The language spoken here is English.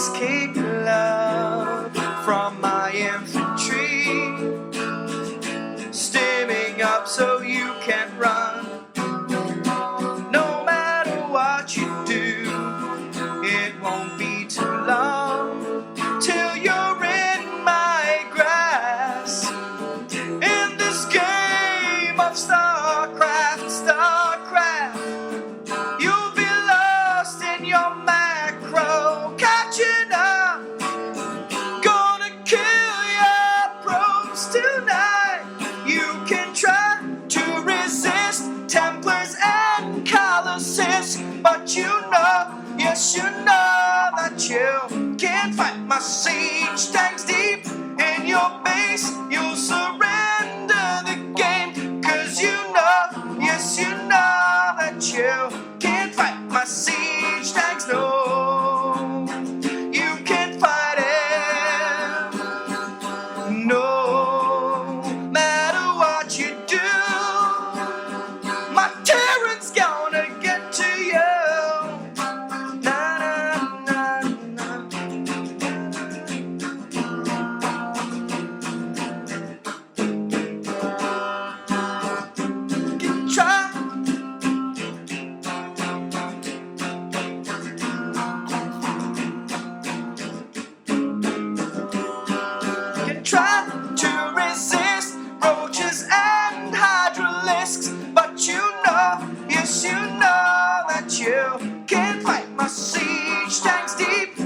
escape love from my infantry, stimming up so you can't run. No matter what you do, it won't be too long till you're in my grasp. In this game of starcraft, starcraft, you'll be lost in your macro, catching up. Gonna kill your probes tonight. You can try to resist Templars and Colossus, but you know, yes you know that you can't fight my siege tanks deep in your base. You'll surrender the game, cause you know, yes you know that you can't fight my siege tanks, no, you can't fight it, no matter what you do, my tyrant's gonna get to you. Na, na, na, na. Can try. Can try to resist roaches and hydralisks, but you know, yes you know that you can't fight my siege tanks deep